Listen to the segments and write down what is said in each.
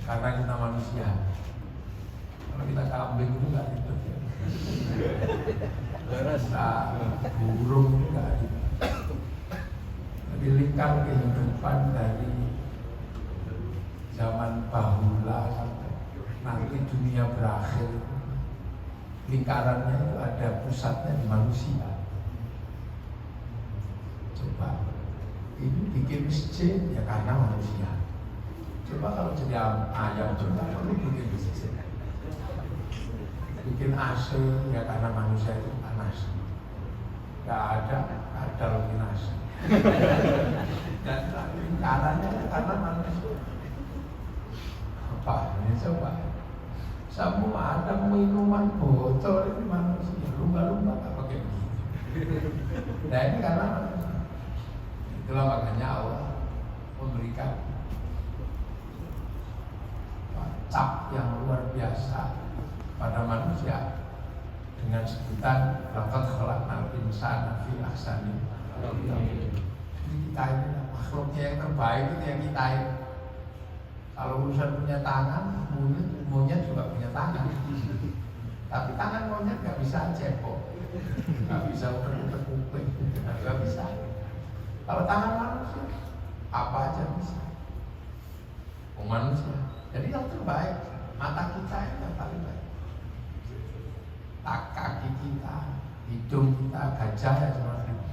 karena kita manusia. Kalau kita kambing itu nggak ribet ya. Kita burung itu nggak ribet. Lebih lingkar kehidupan dari zaman bahula sampai nanti dunia berakhir. Lingkarannya itu ada pusatnya di manusia. Coba ini bikin masjid ya karena manusia. Coba kalau jadi ayam coba perlu bikin masjid. Bikin AC ya karena manusia itu panas. Gak ada lagi AC. Dan lingkarannya karena manusia. Apa ini coba? Semua ada minuman botol ini manusia. Lumba-lumba gak pakai begitu. Nah ini karena manusia. Itulah makanya Allah memberikan cap yang luar biasa pada manusia dengan sebutan laqad khalaqnal insana fi ahsani taqwim. Kita ini makhluknya yang terbaik itu yang kita ini. Kalau urusan punya tangan, monyet juga punya tangan. Tapi tangan monyet nggak bisa cepok, nggak bisa utek-utek kuping, nggak bisa. Kalau tangan manusia, apa aja bisa. Manusia. Jadi yang terbaik, mata kita ini yang paling baik. Kaki kita, hidung kita, gajah ya cuma itu.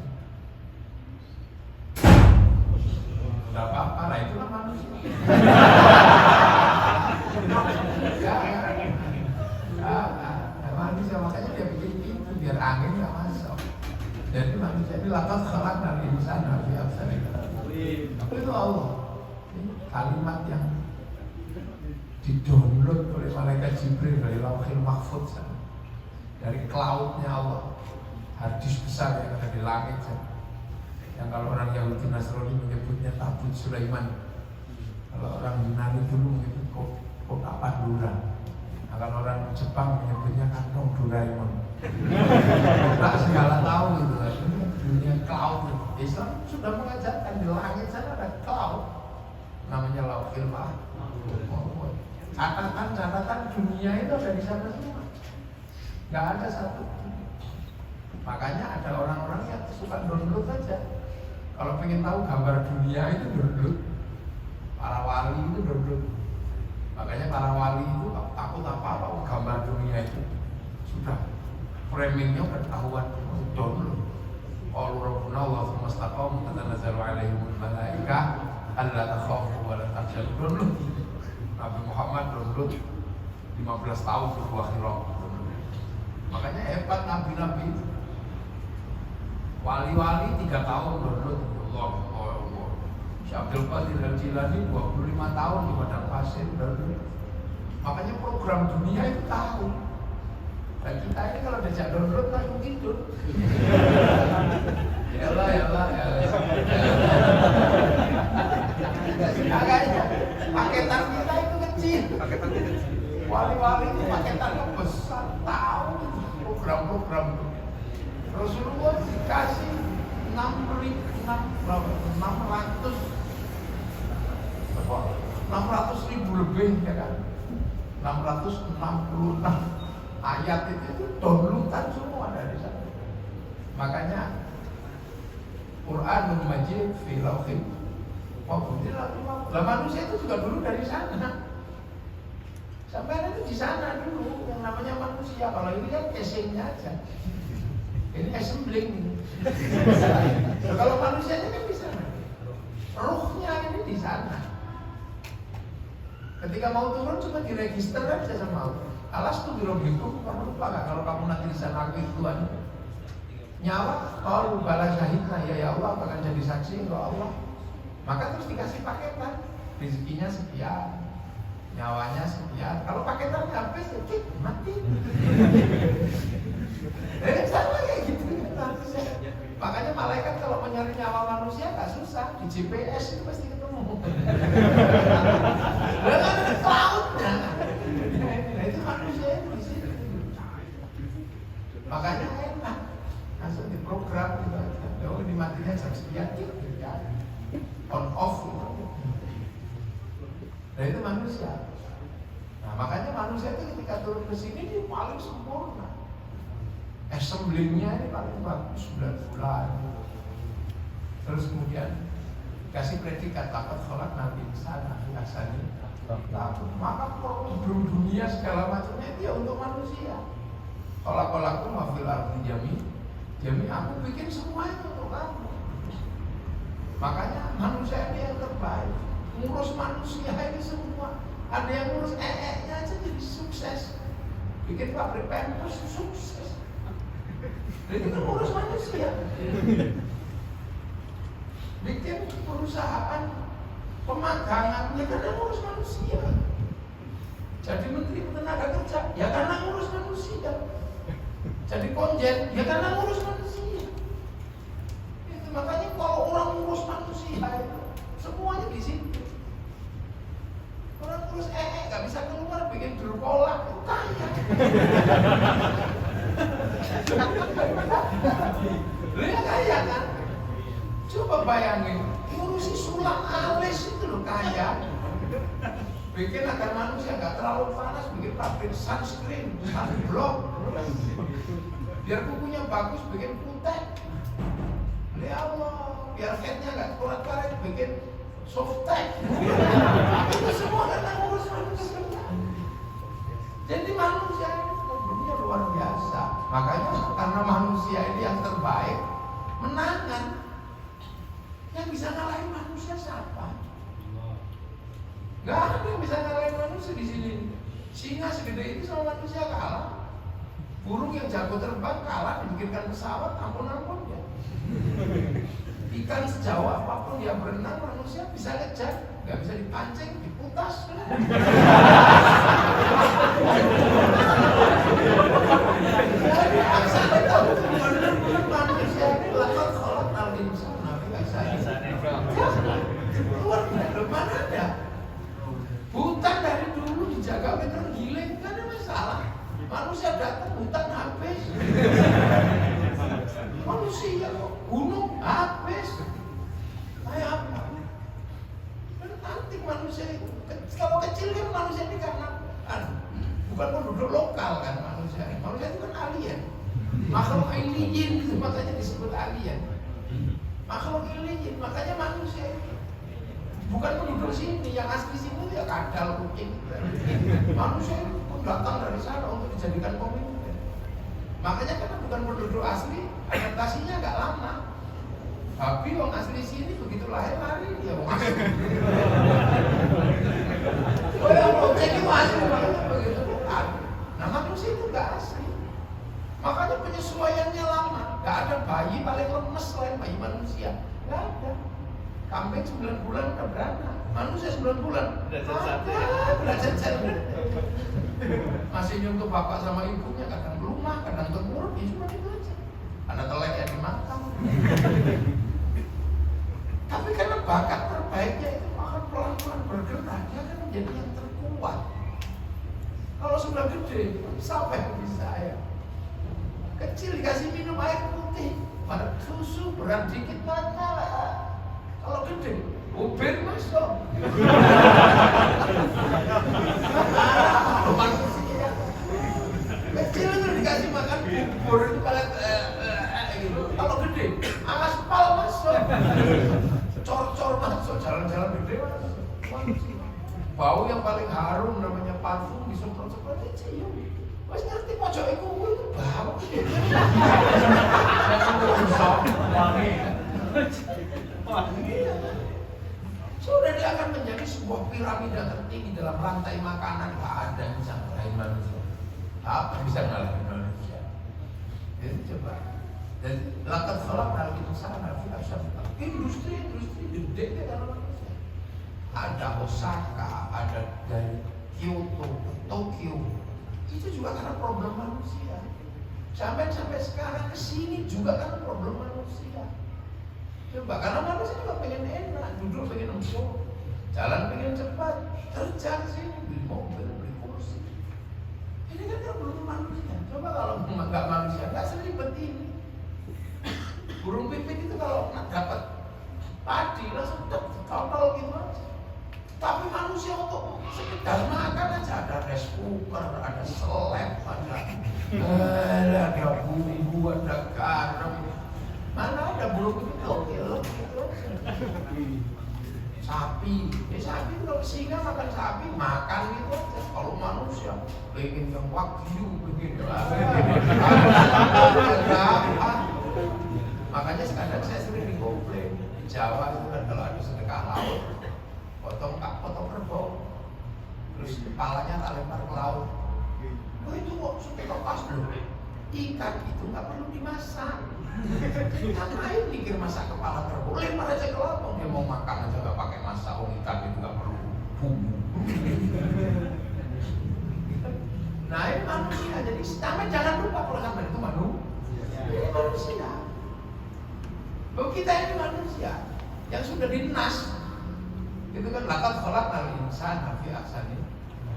Udah apa-apa lah, itulah manusia. Manusia makanya dia bikin pintu biar angin nggak masuk. Jadi manusia ini laqad khalaqnal insana fi ahsani taqwim. Itu Allah. Ini kalimat yang didownload oleh malaikat Jibril dari Lauhil Mahfuz, dari cloudnya Allah, harddisk besar yang ada di langit. Yang kalau orang Yahudi Nasrani menyebutnya tabut Sulaiman, kalau orang Yunani dulu menyebut kota Pandura. Nah, kalau orang Jepang menyebutnya kantong Doraemon. Nah, segala tahu gitu kan, dunia cloud. Islam sudah mengajarkan di langit sana ada cloud, namanya Lauhil Mahfuz. Catatan dunia itu ada di sana semua, nggak ada satu. Makanya ada orang-orang yang suka download saja. Kalau pengen tahu gambar dunia itu download, para wali itu download. Makanya para wali itu takut apa-apa gambar dunia itu sudah framingnya udah ketahuan, download. Qalu rabbuna Allahu mustaqam tatanazzalu alaihimul malaikah alla takhafu wa la tahzanu. Download. Nabi Muhammad download 15 tahun sebuah khilaf. Makanya hebat nabi-nabi itu. Wali-wali 3 tahun download. Allah. Syekh Abdul Qadir Al-Jilani 25 tahun di padang pasir download. Makanya program dunia itu tahu. Dan kita ini kalau diajak download langsung tidur. Ya Allah. Makanya paketan kita itu kecil. Wali-wali itu paketannya besar, tahu program-program. Rasulullah dikasih 600.000 lebih ya kan, 666 ayat itu downloadan semua dari sana. Makanya Quranul Majid fi Lauhil Mahfuz. Lah manusia itu juga dulu dari sana. Sampai itu di sana dulu yang namanya manusia. Kalau ini kan casingnya aja. Ini assembling. Kalau manusianya kan di sana. Ruhnya ini di sana. Ketika mau turun cuma diregister aja sama Allah. Alas tuh birobikum, kamu lupa gak kalau kamu nanti di sana aku Tuhan. Nyawa, kalau bala syahidna ya Allah akan jadi saksi untuk Allah. Maka terus dikasih paketan, rezekinya sekian, nyawanya sekian. Kalau paketannya habis, ya mati. Sama kayak gitu. Makanya malaikat kalau mencari nyawa manusia nggak susah, di GPS itu pasti ketemu. Dengan cloudnya, itu manusia itu di sini. Makanya enak, langsung diprogram gitu. Oh ini matinya jam sekian, on off gitu. Nah itu manusia. Nah makanya manusia itu ketika turun ke sini dia paling sempurna. Assemblingnya ini paling bagus, 9 bulan. Terus kemudian kasih predikat lakukan sholat nabi di sana, kasani takut. Maka problem dunia segala macamnya itu ya untuk manusia. Kolak-kolakku mafil arti jami aku bikin semua itu untuk kamu. Makanya manusia ini yang terbaik. Ngurus manusia ini semua. Ada yang ngurus nya aja jadi sukses. Bikin pabrik pampers sukses. Jadi kan ngurus manusia. Bikin perusahaan pemagangan ya karena ngurus manusia. Jadi menteri tenaga kerja ya karena ngurus manusia. Jadi konjen ya karena ngurus manusia. Itu makanya kalau orang ngurus manusia itu semuanya di situ. Orang ngurus nggak bisa keluar bikin dulu kolak itu kaya. Dia kaya kan? Coba bayangin, ngurusi sulam alis itu loh kaya. Bikin agar manusia nggak terlalu panas, bikin pabrik sunscreen, sunblock. Biar kukunya bagus, bikin putih. Ya Allah, biar fatnya nggak korat-korat, bikin softtek. Itu semua karena ngurus manusia. Jadi manusia ini problemnya luar biasa. Makanya karena manusia ini yang terbaik, menangan. Yang bisa ngalahin manusia siapa? Gak ada yang bisa ngalahin manusia di sini. Singa segede itu sama manusia kalah. Burung yang jago terbang kalah, dibikinkan pesawat, ampun-ampun ya. Ikan sejauh apapun dia berenang, manusia bisa ngejar, gak bisa dipancing, diputas. Jadi aksana tahu benar-benar manusia ini lakukan sholat al-insan. Luar biasa, mana ada? Hutan dari dulu dijaga oleh giling, gak ada masalah. Manusia datang, hutan habis. Manusia kok gunung habis. Kayak apa? Dan antik manusia itu. Kalau kecil kan manusia ini karena bukan penduduk lokal kan manusia. Manusia itu kan alien. Makhluk alien itu makanya disebut alien. Makhluk alien, makanya manusia itu bukan penduduk sini, yang asli sini ya kadal, kucing. Manusia itu datang dari sana untuk dijadikan pemimpin. Makanya karena bukan penduduk asli, adaptasinya agak lama. Tapi orang asli sini begitu lahir lari dia orang asli. Oh ya, kucing itu asli makanya begitu bukan. Nah manusia itu nggak asli. Makanya penyesuaiannya lama. Nggak ada bayi paling lemes selain bayi manusia. Nggak ada. Kambing 9 bulan udah beranak. Manusia 9 bulan belajar sate. Masih nyentuh bapak sama ibunya, kadang lumah, kadang tengkurap, ya cuma itu aja. Ada telek yang dimakan. Tapi karena bakat terbaiknya itu akan pelan-pelan bergerak, dia akan menjadi yang terkuat. Kalau sudah gede, siapa yang bisa ya? Kecil dikasih minum air putih, pada susu berat dikit mana? Kalau gede, ubir masuk. Manusia kecil itu dikasih makan bubur itu kayak gitu. Kalau gede, aspal masuk. Cor-cor masuk, jalan-jalan gede masuk. Bau yang paling harum namanya parfum disemprot-semprot cium. Wes ngerti pojok iku itu bau. Sudah dia akan menjadi sebuah piramida tertinggi dalam rantai makanan. Gak ada yang bisa ngalahin manusia. Apa yang bisa ngalahin manusia? Jadi coba. Dan lakat sholat nanti kesana industri gede karena manusia. Ada Osaka, ada dari Kyoto, Tokyo. Itu juga karena problem manusia. Sampai sekarang kesini juga karena problem manusia. Coba, karena manusia juga pengen enak, duduk pengen empuk, jalan pengen cepat, kerja kesini, beli mobil, beli kursi. Ini kan problem manusia. Coba kalau nggak manusia, nggak seribet ini. Burung pipit itu kalau dapat padi langsung total gitu aja. Tapi manusia untuk dalam makan aja ada rice cooker, ada seleb, ada bumbu, ada garam. Mana ada bulu gitu. Sapi, sapi kalau singa makan sapi makan gitu aja. Kalau manusia pengen yang wagyu begini lah. Makanya kadang saya sering dikomplain di Jawa itu kan kalau ada sedekah laut, potong kerbau, terus kepalanya tak lempar ke laut. Oh itu kok sedekah pas loh. Ikan itu nggak perlu dimasak. Ngapain mikir masak kepala kerbau? Lempar aja ke laut. Dia mau makan aja nggak pakai masak. Ikan itu nggak perlu bumbu. Nah ini manusia. Jadi jangan lupa kalau sampai itu manusia. Ini manusia. Bahwa kita ini manusia yang sudah dinas. Itu kan laqad khalaqnal insana fi ahsani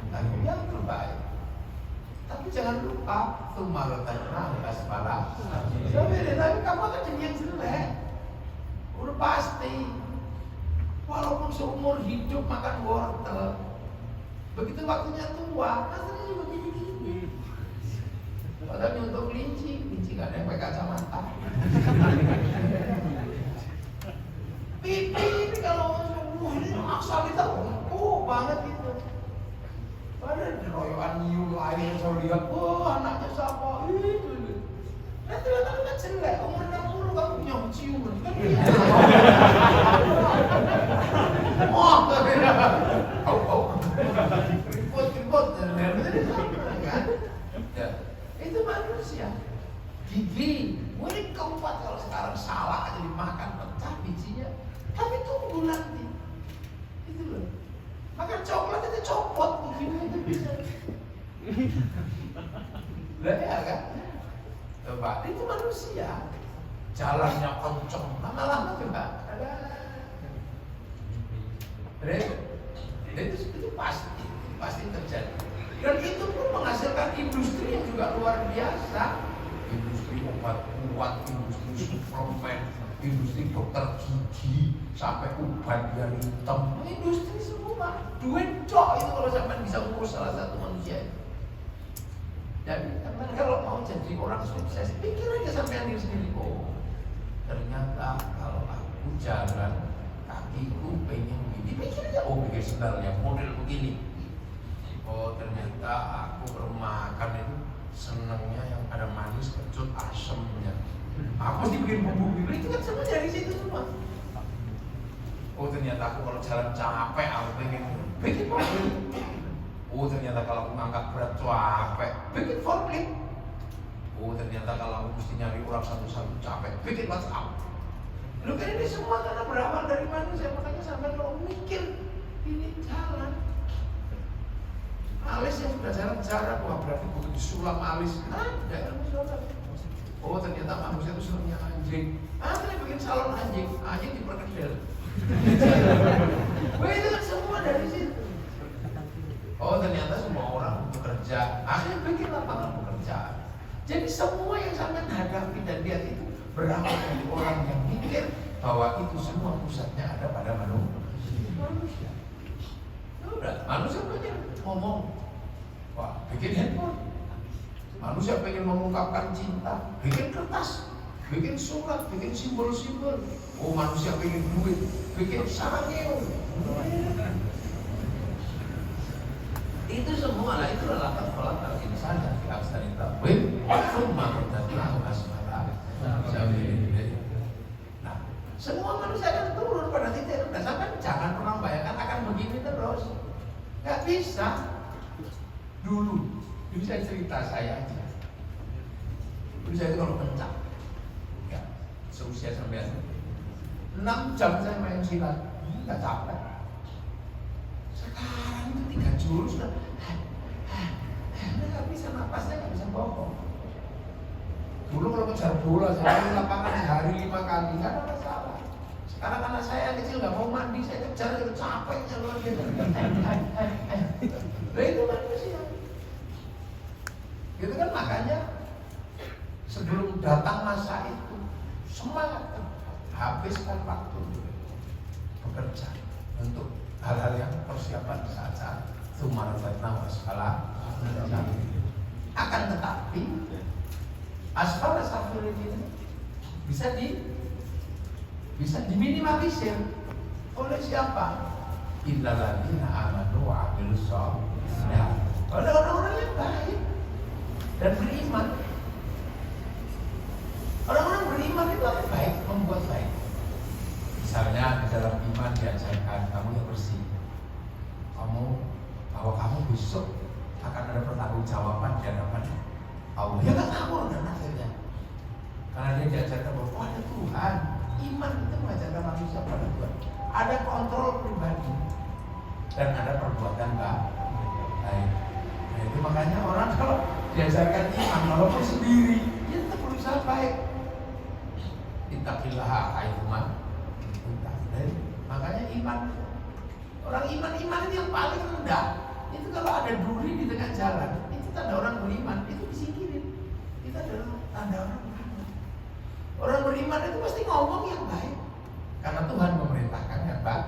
taqwim, yang terbaik. Tapi jangan lupa tumarotanna asfala. Tapi kamu akan jadi yang jelek. Udah pasti. Walaupun seumur hidup makan wortel, begitu waktunya tua, rasanya juga gini-gini. Padahal untuk kelinci gak ada yang pakai kacamata. Pipi ini kalau ini maksa kita banget itu. Padahal di royokan New lain saya lihat, anaknya siapa? Itu. Nah ternyata kan jelek, umur 60 kamu punya ciuman kan? Ribut kan? Itu manusia. Gigi, ini keempat kalau sekarang salah aja dimakan pecah bijinya, tapi tumbuh nanti. Itu loh. Makan coklat itu copot giginya itu bisa. Lah ya kan? Coba, itu manusia. Jalannya kenceng, lama-lama coba. Itu pasti terjadi. Dan itu pun menghasilkan industri yang juga luar biasa. Industri obat kuat, industri suplemen, industri dokter gigi, sampai uban yang hitam. Industri semua. Duit dok itu kalau sampai bisa ngurus salah satu manusia. Jadi teman kalau mau jadi orang sukses, pikir aja sampai diri sendiri. Oh, ternyata kalau aku jalan kakiku pengen begini, pikir aja. Oh, pikir sebenarnya model begini. Oh, ternyata aku bermakan itu senangnya yang ada manis, kecut, asemnya. Aku mesti bikin bumbu itu kan semua dari situ semua. Oh, ternyata aku kalau jalan capek, aku pengen bikin forklift. Oh, ternyata kalau aku ngangkat berat capek, bikin forklift. Oh, ternyata kalau aku mesti nyari orang satu-satu capek, bikin WhatsApp. Lu kan ini semua karena berawal dari manusia, makanya sampai kalau mikir ini jalan. Alis yang sudah jarang-jarang, wah berarti bukan disulam alis. Ada kan? Oh, ternyata manusia itu sulamnya anjing. Ternyata bikin salon anjing diperkedel. Wah, itu kan semua dari situ. Oh, ternyata semua orang bekerja, akhirnya bikin lapangan pekerjaan. Jadi semua yang sampai hadapi dan lihat itu berawal dari orang yang mikir bahwa itu semua pusatnya ada pada manusia. Udah, manusia pengen ngomong, wah bikin handphone. Manusia pengen mengungkapkan cinta, bikin kertas, bikin surat, bikin simbol-simbol. Oh, manusia pengen duit, bikin sarangnya. Itu semua lah, itu adalah kata-kata insan dan keabsahan taqwim. Summa qaddarnahu asfala. Nah, semua manusia akan turun pada titik rendah. Sampai jangan pernah bayangkan akan begini terus. Gak bisa. Dulu saya cerita saya aja. Dulu saya itu kalau pencak, ya, seusia sampai 6 jam saya main silat, nggak capek. Sekarang itu 3 jurus sudah, nggak bisa napasnya, nggak bisa bohong. Dulu kalau kejar bola saya di lapangan sehari 5 kali, nggak ada masalah. Sekarang anak saya kecil nggak mau mandi, saya kejar itu capeknya luar biasa. Nah itu manusia. Gitu kan, makanya sebelum datang masa itu semangat, habiskan waktu bekerja untuk hal-hal yang persiapan saat Tsumma asfala. Akan tetapi asfala safilin ini bisa diminimalisir oleh siapa? Illal ladzina amanu wa 'amilus shalihat. Oleh orang-orang yang baik dan beriman. Orang-orang beriman itu akan baik, membuat baik. Misalnya di dalam iman diajarkan kamu yang bersih, bahwa kamu besok akan ada pertanggungjawaban di hadapan Allah. Ya kan kamu dan akhirnya, karena dia diajarkan bahwa ada Tuhan. Iman itu mengajarkan manusia pada Tuhan. Ada kontrol pribadi dan ada perbuatan baik. Nah, itu makanya orang kalau diajarkan iman walaupun sendiri, dia tetap berusaha baik. Ittaqillaha haitsu makanya iman, orang iman itu yang paling rendah. Itu kalau ada duri di tengah jalan, itu tanda orang beriman, itu disingkirin. Itu adalah tanda orang beriman. Orang beriman itu pasti ngomong yang baik, karena Tuhan memerintahkan yang baik.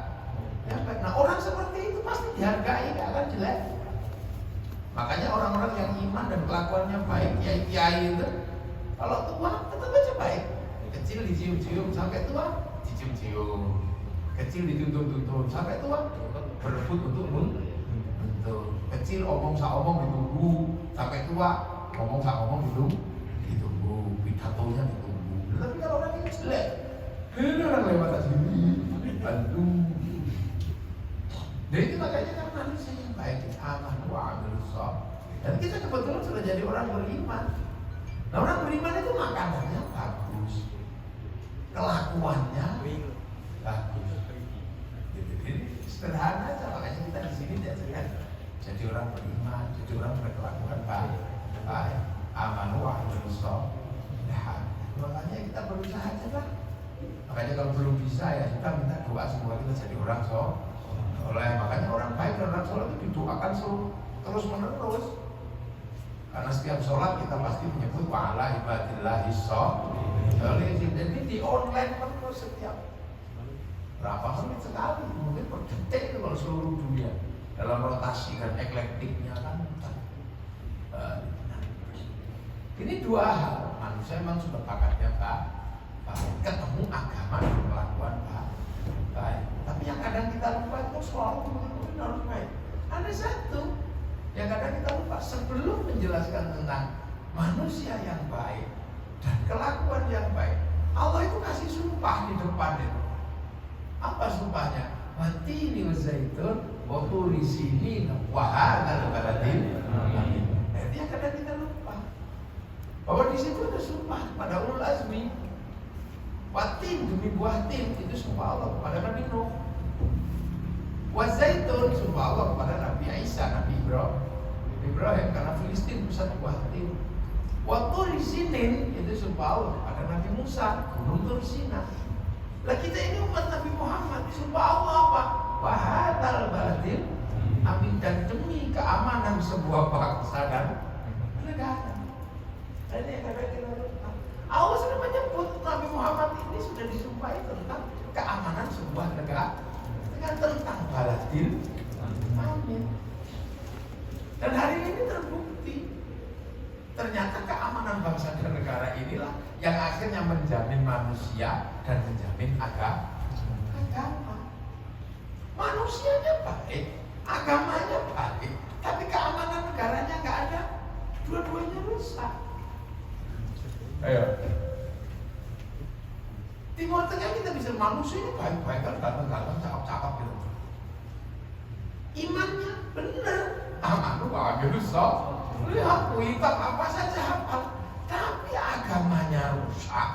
Nah, orang seperti itu pasti dihargai, gak akan jelek. Makanya orang-orang yang iman dan kelakuannya baik, kiai itu, kalau tua tetap aja baik. Kecil dicium-cium, sampai tua dicium-cium. Kecil dituntun-tuntun, sampai tua berebut untuk bentuk. Kecil omong saomong ditunggu, sampai tua omong saomong ditunggu, pidatonya ditunggu. Tapi kalau orang yang jelek, ini orang lewat sini, aduh. Jadi itu makanya kan manusia yang baik, aman, wa'amilus shalihat. Dan kita kebetulan sudah jadi orang beriman. Nah, orang beriman itu makanannya bagus, kelakuannya bagus. Jadi sederhana aja, makanya kita di sini diajarkan jadi orang beriman, jadi orang berkelakuan baik, aman, wa'amilus shalihat. Makanya kita berusaha aja lah. Makanya kalau belum bisa ya kita minta doa semua kita jadi orang soleh. Makanya orang baik dan orang soleh itu didoakan terus menerus. Karena setiap sholat kita pasti menyebut wa'ala ibadillahis sholihin. Jadi di online terus setiap berapa menit sekali, mungkin per detik itu kalau seluruh dunia dalam rotasi dan eklektiknya kan. Ini dua hal, manusia memang sudah bakatnya ketemu agama dan kelakuan baik. Tapi yang kadang kita lupa itu selalu harus baik. Ada satu yang kadang kita lupa, sebelum menjelaskan tentang manusia yang baik dan kelakuan yang baik, Allah itu kasih sumpah di depan itu. Apa sumpahnya? Watini wa zaitun wa turi sinin wa hadzal baladil amin. Jadi yang kadang kita lupa bahwa di situ ada sumpah pada ulul azmi. Watin demi buah tin, itu sumpah Allah kepada Nabi Nuh. Wazaitun sumpah Allah kepada Nabi Isa, Nabi Ibrahim karena Filistin pusat buah tin. Waturi sinin itu sumpah Allah kepada Nabi Musa, gunung Tur Sina. Lah kita ini umat Nabi Muhammad, sumpah Allah apa? Wahadal baladil amin, dan demi keamanan sebuah bangsa dan negara. Dan ini kadang-kadang Allah sudah menyebut Nabi Muhammad ini sudah disumpahi tentang keamanan sebuah negara dengan tentang baladil amin. Dan hari ini terbukti ternyata keamanan bangsa dan negara inilah yang akhirnya menjamin manusia dan menjamin agama. Manusianya baik, agamanya baik, tapi keamanan negaranya nggak ada, dua-duanya rusak. Ayo. Timur Tengah kita bisa manusia ini baik-baik kan, ganteng-ganteng, cakep-cakep gitu. Imannya benar, amanu wa amilus sholihin. Lihat kitab apa saja hafal, tapi agamanya rusak,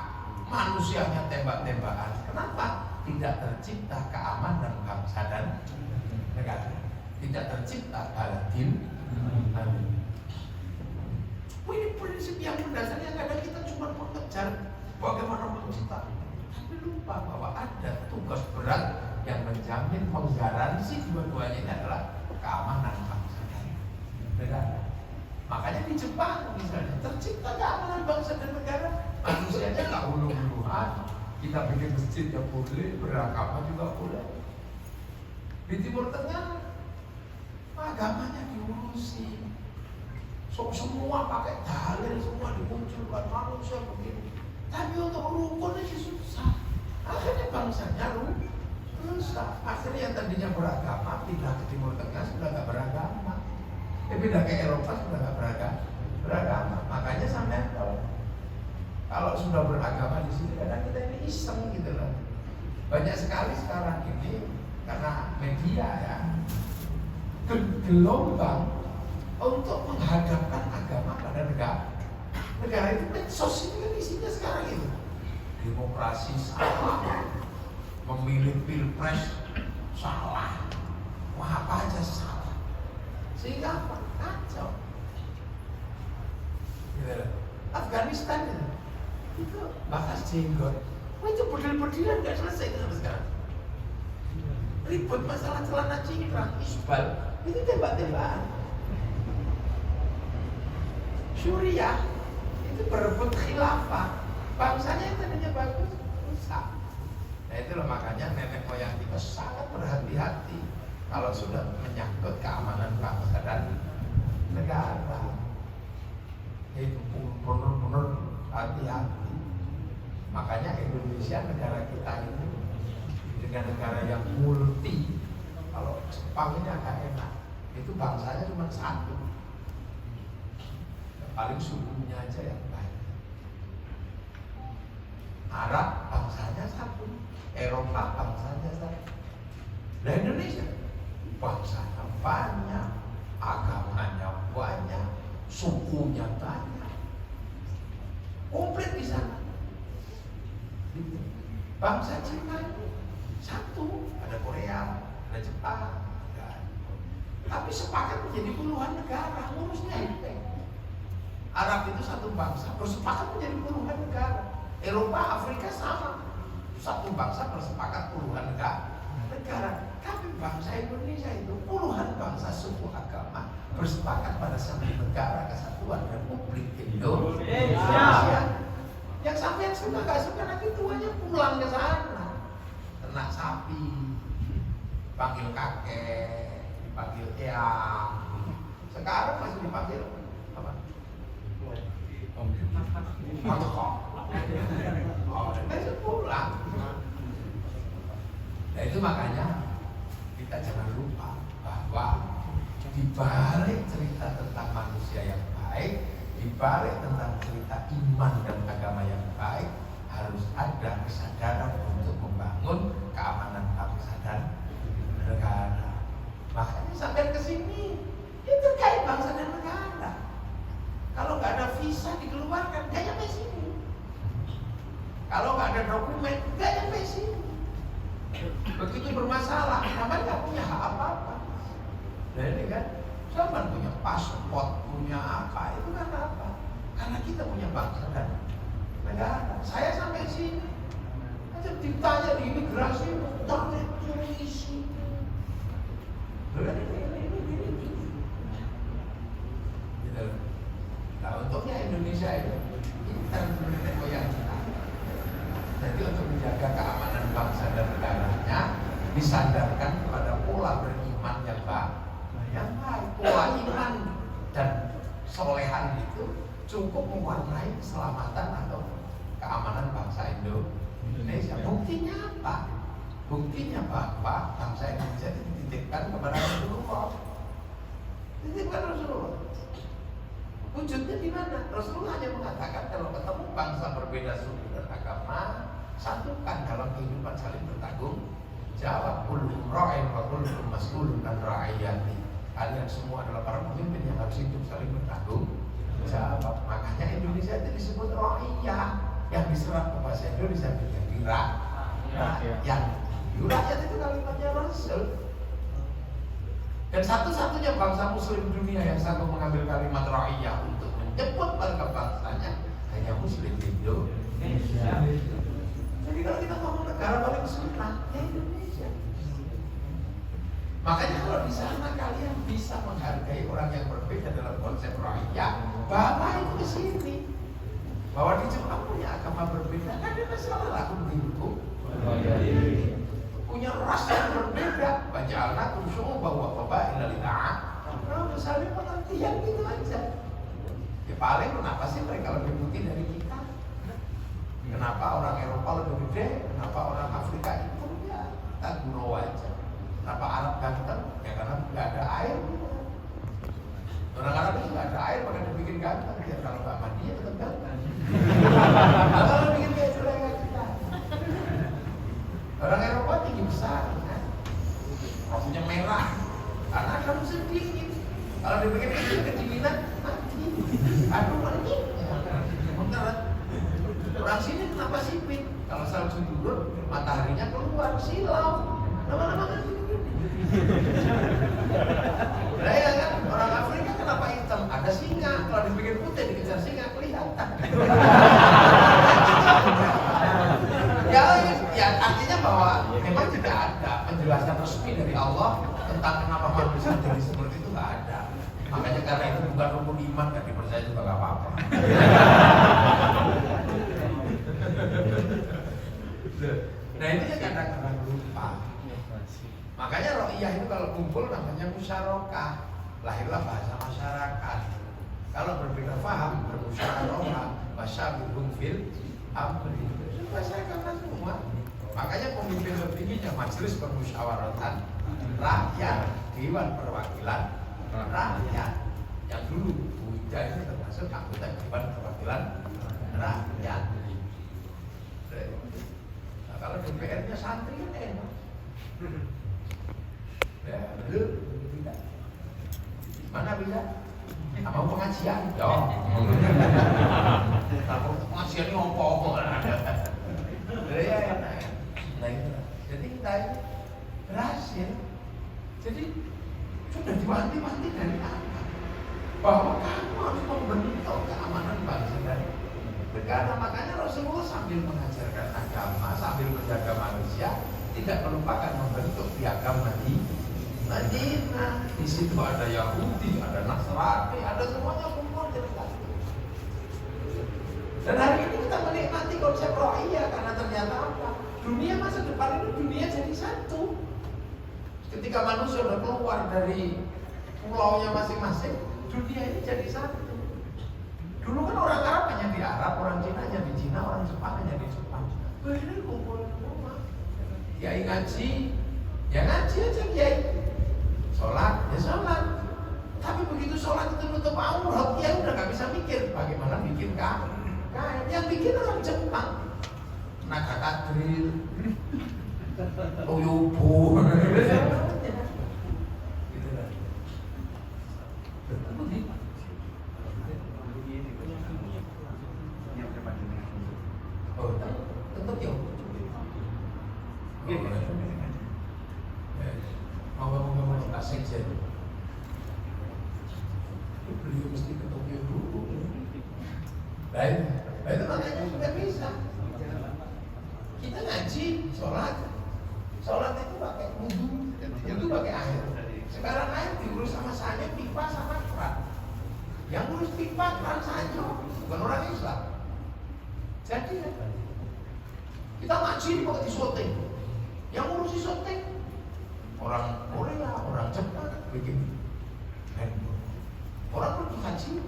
manusianya tembak-tembakan. Kenapa? Tidak tercipta keamanan bangsa dan negara, tidak tercipta baladil amin. Ini prinsip yang mendasar yang kadang kita cuma mengejar bagaimana mencipta, tapi lupa bahwa ada tugas berat yang menjamin, menggaransi dua-duanya ini adalah keamanan bangsa dan negara. Makanya di Jepang misalnya tercipta keamanan bangsa dan negara, manusianya nggak ulu-uluhan. Kita bikin masjid ya boleh, beragama juga boleh. Di Timur Tengah agamanya diurusi. Semua pakai dalil, semua dimunculkan manusia begini. Tapi untuk rukun itu susah. Akhirnya bangsanya rusak. Akhirnya yang tadinya beragama pindah ke Timur Tengah sudah nggak beragama. Pindah ke Eropa sudah nggak beragama. Makanya sampai kalau sudah beragama di sini kadang kita ini iseng gitu loh. Banyak sekali sekarang ini karena media ya gelombang untuk menghadapkan agama pada negara itu medsos ini kan isinya sekarang itu demokrasi salah, memilih pilpres salah, apa aja salah, sehingga apa? Kacau. Gitu. Afghanistan itu bahas jenggot, itu bedil-bedilan nggak selesai sampai sekarang. Ribut masalah celana cingkrang, isbal, itu tembak-tembakan. Suriah itu berebut khilafah, bangsanya yang tadinya bagus rusak. Nah itulah makanya nenek moyang kita sangat berhati-hati kalau sudah menyangkut keamanan bangsa dan negara. Itu benar-benar hati-hati. Makanya Indonesia negara kita ini dengan negara yang multi. Kalau Jepang ini agak enak, itu bangsanya cuma satu. Paling sukunya aja yang baik. Arab bangsanya satu, Eropa bangsanya satu. Nah Indonesia bangsanya banyak, agamanya banyak, sukunya banyak, komplit di sana. Bangsa Cina satu, ada Korea, ada Jepang, tapi sepakat menjadi puluhan negara, ngurusnya enteng. Arab itu satu bangsa, bersepakat menjadi puluhan negara. Eropa, Afrika sama, satu bangsa bersepakat puluhan negara. Tapi bangsa Indonesia itu puluhan bangsa suku agama bersepakat pada satu negara kesatuan Republik Indonesia. Yang sampai suka gak suka nanti tuanya pulang ke sana, ternak sapi, panggil kakek, dipanggil eyang. Sekarang masih dipanggil apa? Besok pulang. Nah itu makanya kita jangan lupa bahwa di balik cerita tentang manusia yang baik, di balik tentang cerita iman dan agama yang baik, harus ada kesadaran untuk membangun keamanan bangsa dan negara. Makanya sampai ke sini itu terkait bangsa dan negara. Kalau nggak ada visa dikeluarkan, nggak nyampe sini. Kalau nggak ada dokumen, nggak nyampe sini. Begitu bermasalah, namanya nggak punya hak apa-apa. Nah ini kan, zaman punya paspor, punya apa, itu kan apa? Karena kita punya bangsa dan negara. Saya sampai sini, aja ditanya di imigrasi, internet isi. Nah untuknya Indonesia itu internet moyang kita. Jadi untuk menjaga keamanan bangsa dan negaranya disandarkan kepada pola beriman yang baik. Pola iman dan solehan itu cukup mewarnai keselamatan atau keamanan bangsa Indonesia. Buktinya apa? Buktinya bahwa bangsa Indonesia dititipkan kepada Rasulullah. Dititipkan Rasulullah. Wujudnya di mana? Rasulullah hanya mengatakan kalau ketemu bangsa berbeda suku dan agama, satukan dalam kehidupan saling bertanggung jawab. Kullukum ra'in wa kullukum mas'ulun an ra'iyati. Kalian semua adalah para pemimpin yang harus hidup saling bertanggung jawab. Makanya Indonesia itu disebut ra'iyah, yang diserap ke bahasa Indonesia menjadi rakyat. Rakyat itu kalimatnya Rasul. Dan satu-satunya bangsa muslim dunia yang sanggup mengambil kalimat ra'iyah untuk menyebut warga bangsanya hanya muslim Indonesia. Jadi kalau kita ngomong negara paling sunnah, ya Indonesia. Makanya kalau di sana kalian bisa menghargai orang yang berbeda dalam konsep ra'iyah, bawa itu ke sini. Bahwa di Jepang punya agama berbeda, kan ada masalah lakum dinukum. Punya ras yang berbeda, bacaan aku suruh bahwa bapak ilalillah keputihan gitu aja. Ya paling kenapa sih mereka lebih putih dari kita? Kenapa orang Eropa lebih gede? Kenapa orang Afrika itu? Ya kita kuno aja. Kenapa Arab ganteng? Ya karena nggak ada air. Orang Arab itu nggak ada air, maka dibikin ganteng. Ya kalau nggak mandi ya tetap ganteng. Nah, kalau bikin kayak selera kita. Orang Eropa tinggi besar, kan? Rambutnya merah, karena ada musim dingin. Kalau dibikin kecil kedinginan mati. Aduh mati. Orang sini kenapa sipit? Kalau salju turun, mataharinya keluar silau. Lama-lama kan nah ya kan, orang Afrika kenapa hitam? Ada singa, kalau dibikin putih dikejar singa kelihatan. ya artinya bahwa memang tidak ada penjelasan resmi dari Allah tentang kenapa manusia jadi seperti itu, nggak ada. Makanya karena itu bukan rukun iman, nggak dipercaya juga nggak apa-apa. Nah itu ya kadang-kadang lupa. Makanya ro'iyah itu kalau kumpul namanya musyarakah. Lahirlah bahasa masyarakat. Kalau berbeda paham, bermusyarakah, masyabihun fil amri. Masyarakat semua. Makanya pemimpin tertingginya majelis permusyawaratan rakyat, dewan perwakilan rakyat. Yang dulu Buya itu termasuk anggota dewan perwakilan rakyat. Nah, kalau DPR-nya santri kan enak. Ya, lu tidak. Mana bisa? Apa pengajian? Yo. Apa pengajian ini ngomong? Ya, nah itu. Jadi kita ini berhasil. Jadi sudah diwanti-wanti dari apa? Bahwa kamu harus membentuk keamanan bangsa dan negara. Makanya Rasulullah sambil mengajarkan agama, sambil menjaga manusia, tidak melupakan membentuk piagam Madinah. Di situ ada Yahudi, ada Nasrani, ada semuanya kumpul jadi satu. Dan hari ini kita menikmati konsep ro'iyah karena ternyata apa? Dunia masa depan ini dunia jadi satu. Ketika manusia sudah keluar dari pulaunya masing-masing, dunia ini jadi satu. Dulu kan orang Arab hanya di Arab, orang Cina hanya di Cina, orang Jepang hanya di Jepang. Ini kumpul semua. Kiai ngaji, ya ngaji aja kiai. Sholat, ya sholat. Tapi begitu sholat itu nutup aurat, ya udah nggak bisa mikir bagaimana bikin kain. Yang bikin orang Jepang, Naga Kadril, Toyobo, gitu kan. Oh, tetap ya. Mau asik saja. Beliau mesti ke Tokyo dulu. Baik, itu makanya sudah bisa. Kita ngaji, sholat itu pakai wudu pakai air. Sekarang air diurus sama saya, pipa sama keran. Yang urus pipa, keran saja, bukan orang Islam. Jadi kita ngaji pakai disoting. Yang ngurusi syuting orang Korea, orang Jepang bikin handphone. Orang pergi haji,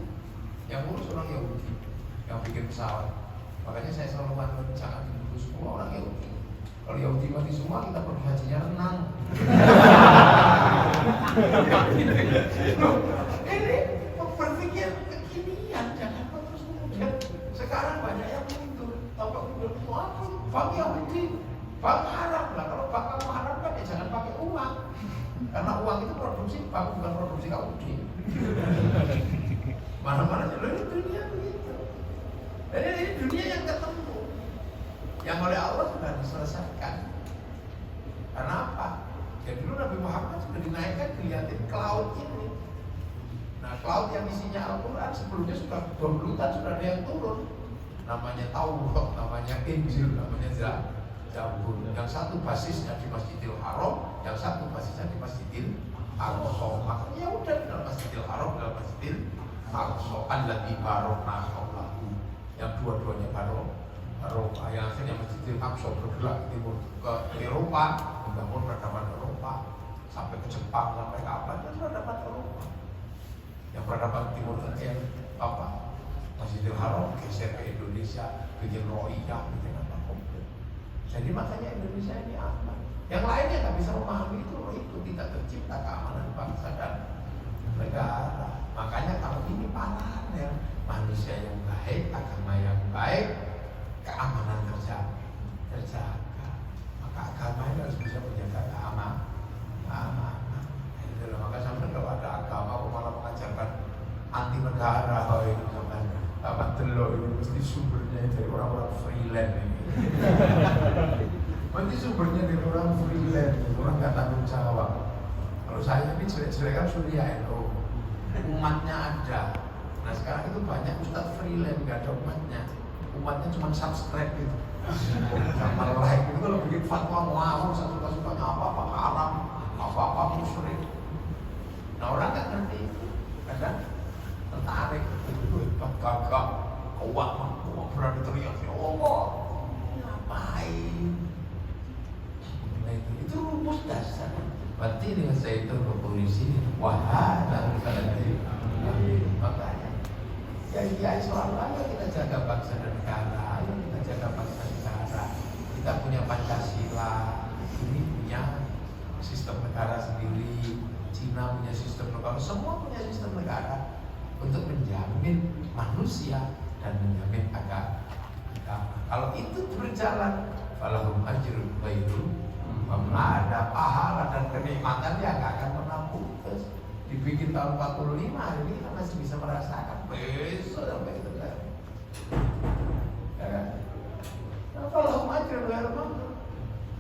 yang ngurus orang Yahudi, yang bikin pesawat. Makanya saya selalu mengatakan jangan diurus semua orang Yahudi. Kalau Yahudi mati semua, kita pergi hajinya renang. Ini berpikir kekinian, jangan terus kemudian. Sekarang banyak yang mundur, tahu mundur itu apa? Bank Yahudi, bank Arab lah. Kalau bank kamu Arab kan ya jangan pakai uang, karena uang itu produksi bank, bukan produksi Yahudi. Mana-mana seluruh dunia begitu. Dan ini dunia yang ketemu, yang oleh Allah sudah diselesaikan. Karena apa? Ya dulu Nabi Muhammad sudah dinaikkan, dilihatin cloud ini. Nah cloud yang isinya Al-Quran sebelumnya sudah berbulutan, sudah ada yang turun. Namanya Taurat, namanya Injil, namanya Zabur. Yang satu basisnya di Masjidil Haram, yang satu basisnya di Masjidil Aqsa. Makanya ya udah di dalam Masjidil Haram, dalam Masjidil Aqsa. Alladzi barakna hawlahu. Yang dua-duanya barokah. Yang akhirnya Masjidil Aqsa bergerak timur ke Eropa, membangun peradaban Eropa sampai ke Jepang, sampai ke apa, dan peradaban Eropa. Yang beberapa Timur Tengah apa Masjidil Haram geser ke Indonesia, bikin roiyah, bikin apa komplit. Jadi makanya Indonesia ini aman. Yang lainnya nggak bisa memahami itu tidak tercipta keamanan bangsa dan negara. Makanya kalau ini paralel, manusia yang baik, agama yang baik, keamanan terjaga. Maka agama itu harus bisa menjaga keamanan. Maka sampai kalau ada agama malah mengajarkan anti negara, itu zaman apa Telo ini mesti sumbernya dari orang-orang freelance ini. Mesti sumbernya dari orang freelance, orang nggak tanggung jawab. Kalau saya ini jelek-jelek kan Surya itu umatnya ada. Nah sekarang itu banyak ustadz freelance nggak ada umatnya cuma subscribe gitu. Sama like itu kalau bikin fatwa mau suka-sukanya apa haram, apa musyrik. Nah orang nggak ngerti, kadang tertarik itu gagak, kuat berani teriak ya Allah, ngapain? Nah itu rumus dasar. Berarti dengan saya itu ke polisi, wah lalu nanti makanya ya selalu aja kita jaga bangsa dan negara, ayo kita jaga bangsa dan negara. Kita punya Pancasila, ini punya sistem negara sendiri. Cina punya sistem negara, semua punya sistem negara untuk menjamin manusia dan menjamin agama. Kalau itu berjalan, falahum ajrun ghairu mamnun, ada pahala dan kenikmatan yang nggak akan pernah putus. Dibikin tahun 45, hari ini kita masih bisa merasakan. Besok sampai itu kan. Ya kan? Falahum ajrun ghairu mamnun.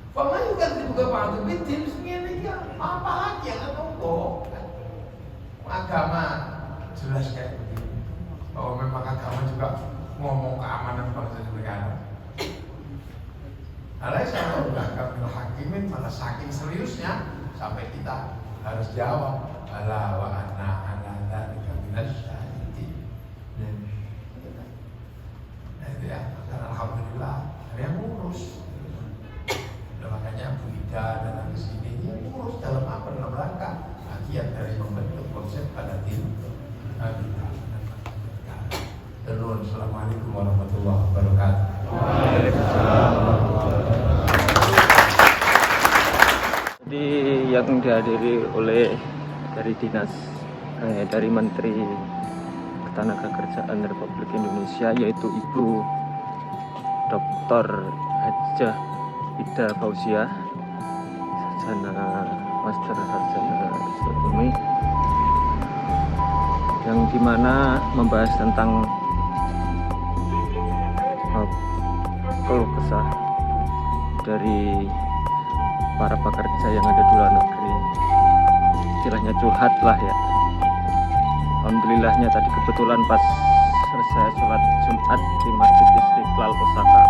Paman juga dibuka pantu bitin segini ya. Apa lagi yang nunggu? Agama jelas kayak begini. Bahwa memang agama juga ngomong keamanan bangsa dan negara. Alaisa Allah hakimin, malah saking seriusnya sampai kita harus jawab ala wa anna ala dzalika minasyahidin. Nah itu ya, dan alhamdulillah ada yang ngurus. Makanya Bu Ida datang ke sini, dia ngurus dalam apa? Dalam rangka bagian dari membentuk konsep pada tim. Terus, Assalamualaikum warahmatullahi wabarakatuh. Jadi yang dihadiri oleh dari dinas dari Menteri Ketenagakerjaan Republik Indonesia, yaitu Ibu Dr. Hajah Ida Fauzia, sarjana master sarjana ekonomi, yang dimana membahas tentang keluh kesah dari para pekerja yang ada di luar negeri, istilahnya curhat lah ya. Alhamdulillahnya tadi kebetulan pas selesai sholat Jumat di Masjid Istiqlal Osaka,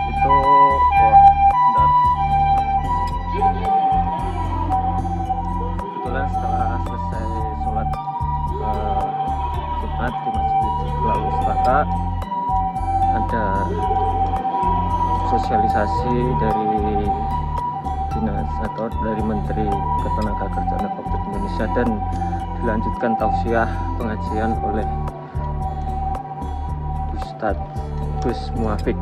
itu kebetulan setelah selesai sholat Jumat di Masjid Istiqlal Osaka, ada sosialisasi dari dinas atau dari Menteri Ketenagakerjaan Republik Indonesia, dan dilanjutkan tausiah pengajian oleh Ustadz Gus Muafik.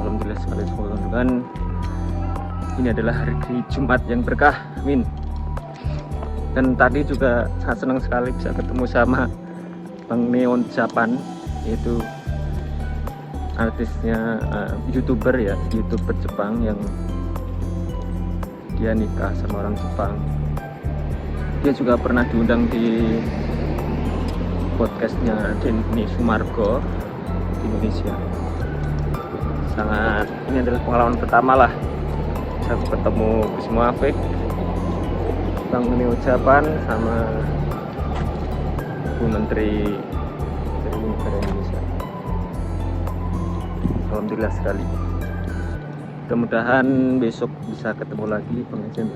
Alhamdulillah sekali dengan ini adalah hari Jumat yang berkah, amin. Dan tadi juga sangat senang sekali bisa ketemu sama Bang Neon Japan, yaitu artisnya YouTuber Jepang yang dia nikah sama orang Jepang. Dia juga pernah diundang di podcastnya Denny Sumargo di Indonesia. Ini adalah pengalaman pertama lah saya ketemu Gus Muafik, Bang Neo Japan, sama Bu Menteri dari negara Indonesia. Alhamdulillah sekali. Mudah-mudahan besok bisa ketemu lagi pengajian.